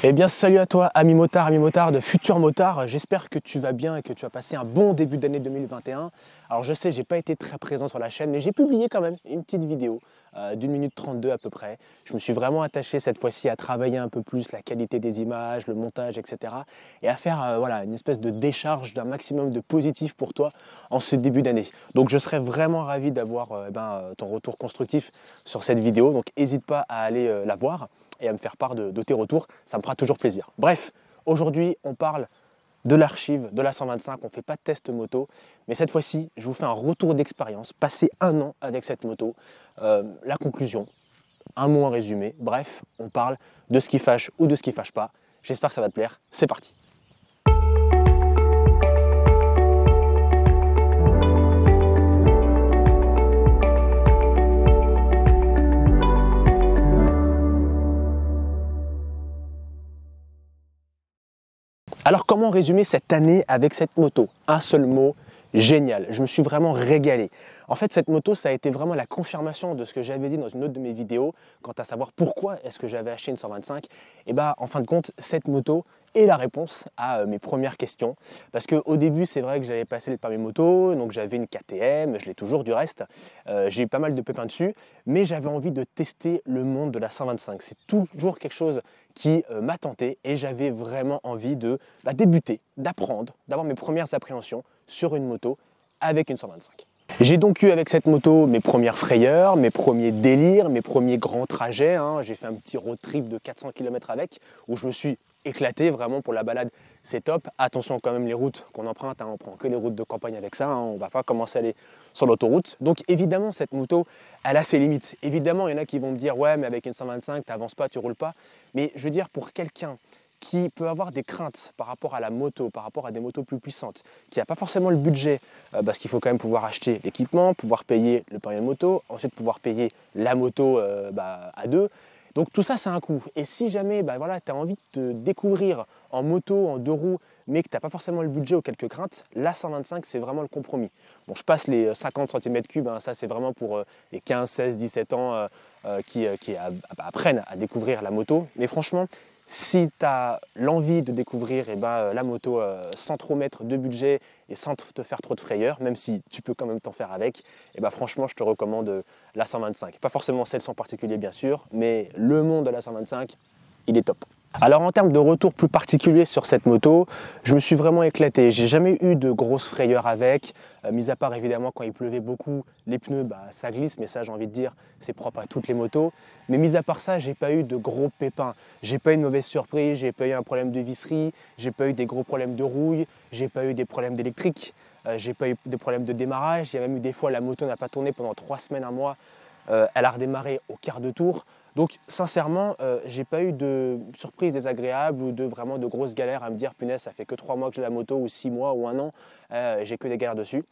Eh bien salut à toi ami motard de futur motard, j'espère que tu vas bien et que tu as passé un bon début d'année 2021. Alors je sais, j'ai pas été très présent sur la chaîne, mais j'ai publié quand même une petite vidéo d'1 minute 32 à peu près. Je me suis vraiment attaché cette fois-ci à travailler un peu plus la qualité des images, le montage, etc. Et à faire voilà, une espèce de décharge d'un maximum de positif pour toi en ce début d'année. Donc je serais vraiment ravi d'avoir ton retour constructif sur cette vidéo, donc n'hésite pas à aller la voir et à me faire part de tes retours, ça me fera toujours plaisir. Bref, aujourd'hui on parle de l'archive de la 125, on ne fait pas de test moto, mais cette fois-ci je vous fais un retour d'expérience, passé 1 an avec cette moto, la conclusion, un mot en résumé, bref, on parle de ce qui fâche ou de ce qui fâche pas, j'espère que ça va te plaire, c'est parti. Alors comment résumer cette année avec cette moto? Un seul mot, génial. Je me suis vraiment régalé. En fait, cette moto, ça a été vraiment la confirmation de ce que j'avais dit dans une autre de mes vidéos, quant à savoir pourquoi est-ce que j'avais acheté une 125. Et bah, en fin de compte, cette moto est la réponse à mes premières questions. Parce qu'au début, c'est vrai que j'avais passé le permis moto, donc j'avais une KTM, je l'ai toujours du reste. J'ai eu pas mal de pépins dessus, mais j'avais envie de tester le monde de la 125. C'est toujours quelque chose qui m'a tenté et j'avais vraiment envie de débuter, d'apprendre, d'avoir mes premières appréhensions sur une moto avec une 125. J'ai donc eu avec cette moto mes premières frayeurs, mes premiers délires, mes premiers grands trajets. J'ai fait un petit road trip de 400 km avec, où je me suis éclaté vraiment pour la balade, c'est top. Attention quand même les routes qu'on emprunte, on prend que les routes de campagne avec ça, on ne va pas commencer à aller sur l'autoroute. Donc évidemment cette moto, elle a ses limites. Évidemment il y en a qui vont me dire ouais mais avec une 125 tu n'avances pas, tu roules pas. Mais je veux dire pour quelqu'un qui peut avoir des craintes par rapport à la moto, par rapport à des motos plus puissantes, qui n'a pas forcément le budget, parce qu'il faut quand même pouvoir acheter l'équipement, pouvoir payer le permis de moto, ensuite pouvoir payer la moto à deux. Donc tout ça c'est un coût. Et si jamais voilà, tu as envie de te découvrir en moto, en 2 roues, mais que tu n'as pas forcément le budget ou quelques craintes, la 125 c'est vraiment le compromis. Bon, je passe les 50 cm3, ça c'est vraiment pour les 15, 16, 17 ans qui apprennent à découvrir la moto. Mais franchement, si tu as l'envie de découvrir la moto sans trop mettre de budget et sans te faire trop de frayeur, même si tu peux quand même t'en faire avec, franchement je te recommande la 125. Pas forcément celle-ci en particulier bien sûr, mais le monde de la 125, il est top. Alors en termes de retour plus particulier sur cette moto, je me suis vraiment éclaté. J'ai jamais eu de grosses frayeurs avec, mis à part évidemment quand il pleuvait beaucoup, les pneus ça glisse, mais ça j'ai envie de dire c'est propre à toutes les motos. Mais mis à part ça, j'ai pas eu de gros pépins. J'ai pas eu de mauvaise surprise, j'ai pas eu un problème de visserie, j'ai pas eu des gros problèmes de rouille, j'ai pas eu des problèmes d'électrique, j'ai pas eu des problèmes de démarrage. Il y a même eu des fois la moto n'a pas tourné pendant 3 semaines, 1 mois, elle a redémarré au quart de tour. Donc sincèrement, j'ai pas eu de surprise désagréable ou vraiment de grosses galères à me dire punaise ça fait que 3 mois que j'ai la moto ou 6 mois ou 1 an, j'ai que des galères dessus.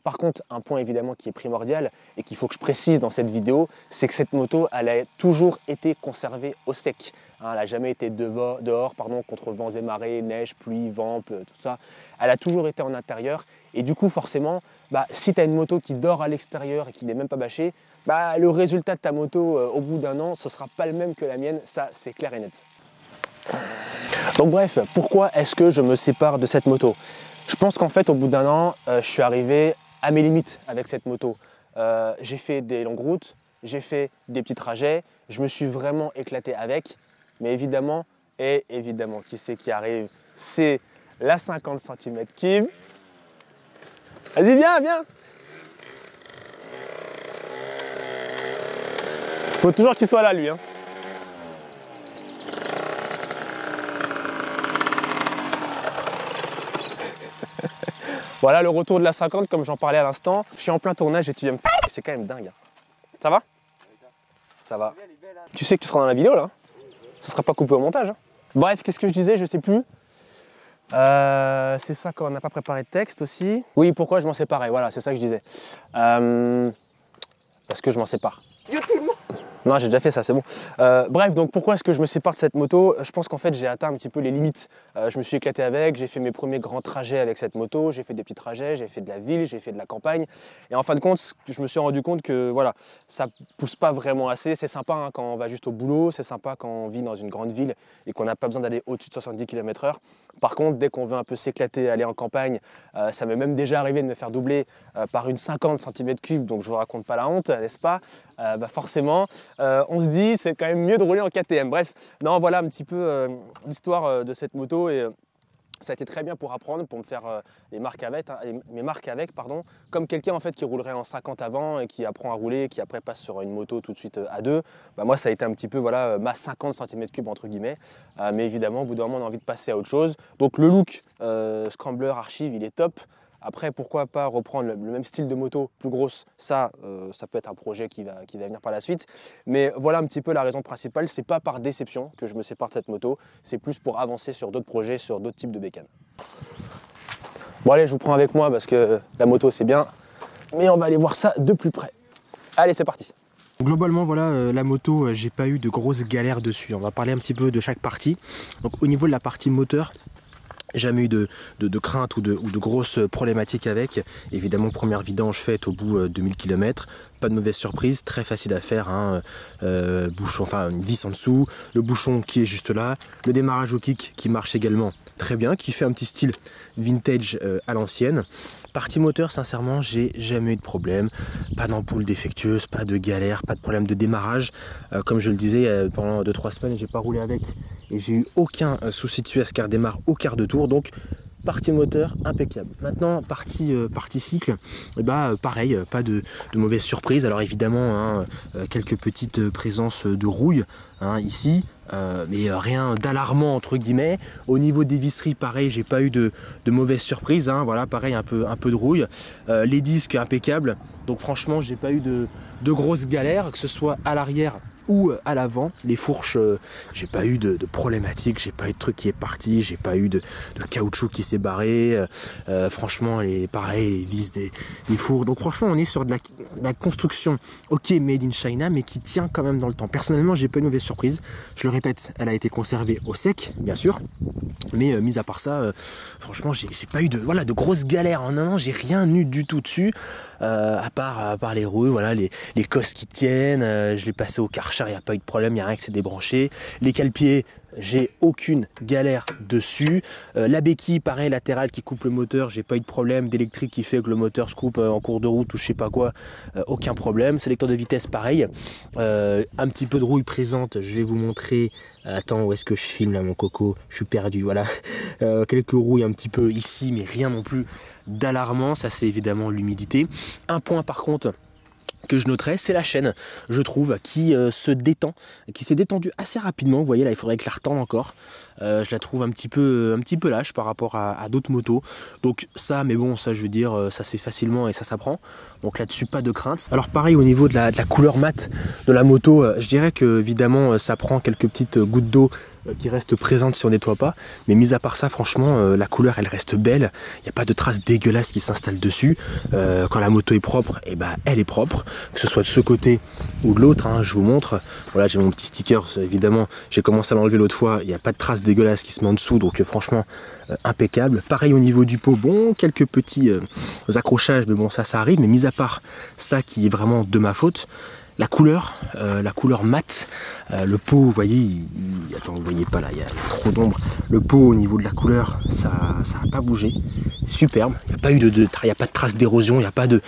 Par contre, un point évidemment qui est primordial et qu'il faut que je précise dans cette vidéo, c'est que cette moto, elle a toujours été conservée au sec. Elle n'a jamais été dehors contre vents et marées, neige, pluie, vent, tout ça. Elle a toujours été en intérieur et du coup forcément, si tu as une moto qui dort à l'extérieur et qui n'est même pas bâchée, le résultat de ta moto au bout d'1 an, ce ne sera pas le même que la mienne, ça c'est clair et net. Donc bref, pourquoi est-ce que je me sépare de cette moto? Je pense qu'en fait au bout d'1 an, je suis arrivé à mes limites avec cette moto. J'ai fait des longues routes, j'ai fait des petits trajets, je me suis vraiment éclaté avec, mais évidemment, qui c'est qui arrive? C'est la 50 cm3. Vas-y, viens! Faut toujours qu'il soit là, lui. Voilà le retour de la 50, comme j'en parlais à l'instant. Je suis en plein tournage et tu viens me faire. C'est quand même dingue. Ça va? Ça va. Tu sais que tu seras dans la vidéo là? Ça sera pas coupé au montage. Bref, qu'est-ce que je disais? Je sais plus. C'est ça qu'on n'a pas préparé de texte aussi. Oui, pourquoi je m'en séparais? Voilà, c'est ça que je disais. Parce que je m'en sépare. Non, j'ai déjà fait ça, c'est bon. Bref, donc pourquoi est-ce que je me sépare de cette moto? Je pense qu'en fait, j'ai atteint un petit peu les limites. Je me suis éclaté avec, j'ai fait mes premiers grands trajets avec cette moto, j'ai fait des petits trajets, j'ai fait de la ville, j'ai fait de la campagne. Et en fin de compte, je me suis rendu compte que voilà, ça pousse pas vraiment assez. C'est sympa hein, quand on va juste au boulot, c'est sympa quand on vit dans une grande ville et qu'on n'a pas besoin d'aller au-dessus de 70 km/h. Par contre, dès qu'on veut un peu s'éclater, aller en campagne, ça m'est même déjà arrivé de me faire doubler par une 50 cm3, donc je vous raconte pas la honte, n'est-ce pas? Forcément, on se dit c'est quand même mieux de rouler en KTM. Bref, non, voilà un petit peu l'histoire de cette moto et ça a été très bien pour apprendre, pour me faire mes marques avec, pardon, comme quelqu'un en fait qui roulerait en 50 avant et qui apprend à rouler, qui après passe sur une moto tout de suite à 2. Bah, moi ça a été un petit peu voilà, ma 50 cm3 entre guillemets, mais évidemment au bout d'un moment on a envie de passer à autre chose. Donc le look Scrambler Archive il est top. Après, pourquoi pas reprendre le même style de moto plus grosse, ça peut être un projet qui va venir par la suite. Mais voilà un petit peu la raison principale, c'est pas par déception que je me sépare de cette moto, c'est plus pour avancer sur d'autres projets, sur d'autres types de bécanes. Bon allez, je vous prends avec moi parce que la moto c'est bien, mais on va aller voir ça de plus près. Allez, c'est parti. Globalement, voilà, la moto, j'ai pas eu de grosses galères dessus. On va parler un petit peu de chaque partie. Donc au niveau de la partie moteur, jamais eu de crainte ou de grosses problématiques avec. Évidemment, première vidange faite au bout de 1000 km. Pas de mauvaise surprise, très facile à faire. Hein. Bouchon, enfin une vis en dessous, le bouchon qui est juste là, le démarrage au kick qui marche également très bien, qui fait un petit style vintage à l'ancienne. Partie moteur, sincèrement, j'ai jamais eu de problème. Pas d'ampoule défectueuse, pas de galère, pas de problème de démarrage. Comme je le disais, pendant 2-3 semaines, j'ai pas roulé avec et j'ai eu aucun souci dessus à ce qu'elle démarre au quart de tour. Donc, partie moteur, impeccable. Maintenant, partie cycle, pareil, pas de mauvaise surprise. Alors évidemment, hein, quelques petites présences de rouille hein, ici, mais rien d'alarmant entre guillemets. Au niveau des visseries, pareil, j'ai pas eu de mauvaise surprise. Hein, voilà, pareil, un peu de rouille. Les disques impeccables. Donc franchement, j'ai pas eu de grosses galères, que ce soit à l'arrière ou à l'avant. Les fourches, j'ai pas eu de problématiques, j'ai pas eu de truc qui est parti, j'ai pas eu de caoutchouc qui s'est barré. Franchement, pareil, les vis des fours. Donc franchement, on est sur de la construction, ok, made in China, mais qui tient quand même dans le temps. Personnellement, j'ai pas eu de mauvaise surprise. Je le répète, elle a été conservée au sec, bien sûr. Mais mis à part ça, franchement, j'ai pas eu de grosses galères. En un an, j'ai rien eu du tout dessus. À part les roues, voilà, les cosses qui tiennent, je l'ai passé au Karcher, il n'y a pas eu de problème, il n'y a rien qui s'est débranché. Les cale-pieds, j'ai aucune galère dessus. La béquille, pareil, latérale qui coupe le moteur, j'ai pas eu de problème. D'électrique qui fait que le moteur se coupe en cours de route ou je sais pas quoi, aucun problème. Sélecteur de vitesse, pareil. Un petit peu de rouille présente, je vais vous montrer. Attends, où est-ce que je filme là, mon coco? Je suis perdu, voilà. Quelques rouilles un petit peu ici, mais rien non plus d'alarmant. Ça, c'est évidemment l'humidité. Un point par contre que je noterais, c'est la chaîne, je trouve, qui se détend, qui s'est détendue assez rapidement. Vous voyez là, il faudrait que je la retende encore. Je la trouve un petit peu lâche par rapport à d'autres motos. Donc ça, mais bon, ça je veux dire, ça c'est facilement et ça s'apprend. Donc là-dessus, pas de crainte. Alors pareil au niveau de la couleur mate de la moto, je dirais que évidemment ça prend quelques petites gouttes d'eau qui restent présentes si on nettoie pas, mais mis à part ça, franchement, la couleur elle reste belle, il n'y a pas de traces dégueulasses qui s'installent dessus. Quand la moto est propre, et elle est propre, que ce soit de ce côté ou de l'autre, hein, je vous montre. Voilà, j'ai mon petit sticker, évidemment, j'ai commencé à l'enlever l'autre fois, il n'y a pas de traces dégueulasses qui se met en dessous, donc franchement, impeccable. Pareil au niveau du pot, bon, quelques petits accrochages, mais bon, ça arrive, mais mis à part ça qui est vraiment de ma faute, la couleur mate, le pot, vous voyez, attends, vous voyez pas là, il y a trop d'ombre. Le pot au niveau de la couleur, ça n'a pas bougé, superbe. Il n'y a pas eu il y a pas de traces d'érosion, il n'y a pas de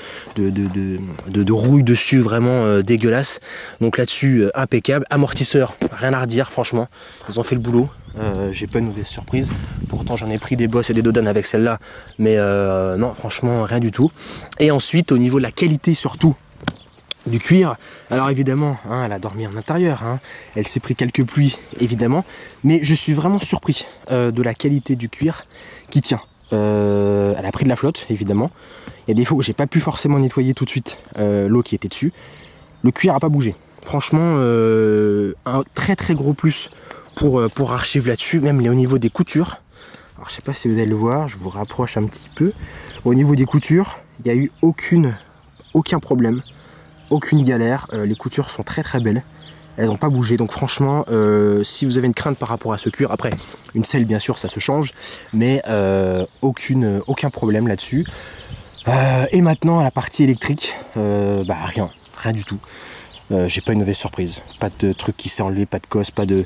rouille dessus, vraiment dégueulasse. Donc là-dessus, impeccable. Amortisseur, rien à redire, franchement, ils ont fait le boulot. J'ai pas une mauvaise surprise. Pourtant, j'en ai pris des bosses et des dodanes avec celle-là, mais non, franchement, rien du tout. Et ensuite, au niveau de la qualité surtout du cuir, alors évidemment, hein, elle a dormi en intérieur, hein, elle s'est pris quelques pluies évidemment, mais je suis vraiment surpris de la qualité du cuir qui tient. Elle a pris de la flotte évidemment, il y a des fois où j'ai pas pu forcément nettoyer tout de suite l'eau qui était dessus. Le cuir a pas bougé, franchement un très très gros plus pour Archive là-dessus, même au niveau des coutures. Alors je sais pas si vous allez le voir, je vous rapproche un petit peu. Au niveau des coutures, il n'y a eu aucun problème. Aucune galère, les coutures sont très très belles, elles n'ont pas bougé. Donc franchement, si vous avez une crainte par rapport à ce cuir, après une selle bien sûr ça se change, mais aucun problème là-dessus. Et maintenant à la partie électrique, rien du tout. J'ai pas une mauvaise surprise, pas de truc qui s'est enlevé, pas de cosse, pas de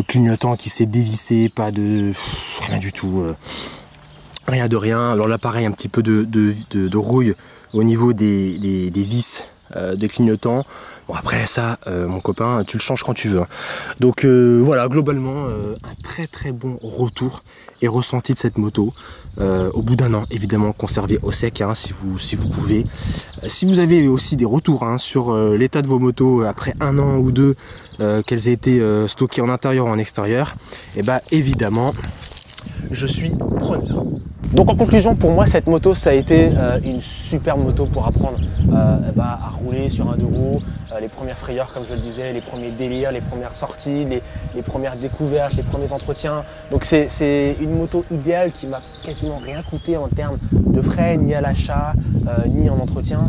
clignotant qui s'est dévissé, pas de rien du tout, rien de rien. Alors là pareil, un petit peu de rouille au niveau des vis des clignotants. Bon après ça, mon copain, tu le changes quand tu veux. Donc voilà, globalement un très bon retour et ressenti de cette moto. Au bout d'un an, évidemment, conservé au sec, hein, si vous pouvez. Si vous avez aussi des retours sur l'état de vos motos après un an ou deux, qu'elles aient été stockées en intérieur ou en extérieur, et évidemment, je suis preneur. Donc en conclusion, pour moi, cette moto, ça a été une super moto pour apprendre à rouler sur un deux roues, les premières frayeurs, comme je le disais, les premiers délires, les premières sorties, les premières découvertes, les premiers entretiens. Donc c'est une moto idéale qui m'a quasiment rien coûté en termes de frais, ni à l'achat, ni en entretien.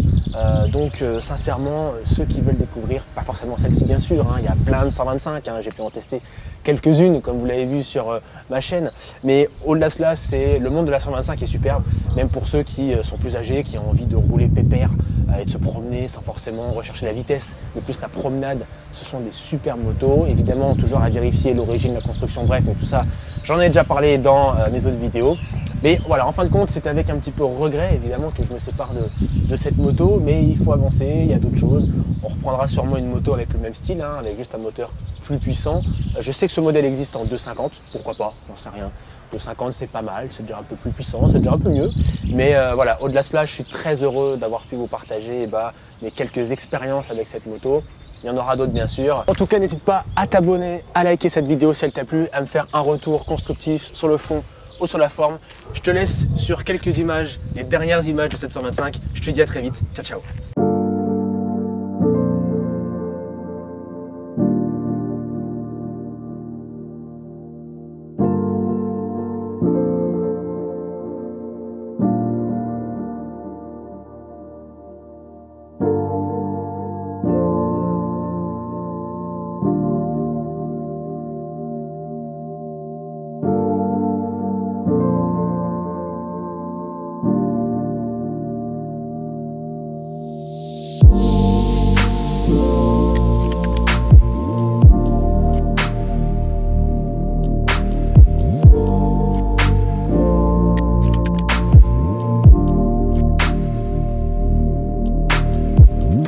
Donc sincèrement, ceux qui veulent découvrir, pas forcément celle-ci bien sûr, il y a plein de 125, j'ai pu en tester quelques-unes comme vous l'avez vu sur ma chaîne, mais au-delà de cela, c'est le monde de la 125 est superbe, même pour ceux qui sont plus âgés, qui ont envie de rouler pépère et de se promener sans forcément rechercher la vitesse, mais plus la promenade. Ce sont des super motos, évidemment toujours à vérifier l'origine, la construction, bref, mais tout ça, j'en ai déjà parlé dans mes autres vidéos. Mais voilà, en fin de compte, c'est avec un petit peu regret, évidemment, que je me sépare de cette moto, mais il faut avancer, il y a d'autres choses. On reprendra sûrement une moto avec le même style, avec juste un moteur plus puissant. Je sais que ce modèle existe en 250, pourquoi pas, j'en sais rien. 250 c'est pas mal, c'est déjà un peu plus puissant, c'est déjà un peu mieux. Mais voilà, au-delà de cela, je suis très heureux d'avoir pu vous partager mes quelques expériences avec cette moto. Il y en aura d'autres bien sûr. En tout cas, n'hésite pas à t'abonner, à liker cette vidéo si elle t'a plu, à me faire un retour constructif sur le fond ou sur la forme. Je te laisse sur quelques images, les dernières images de cette 125. Je te dis à très vite. Ciao, ciao.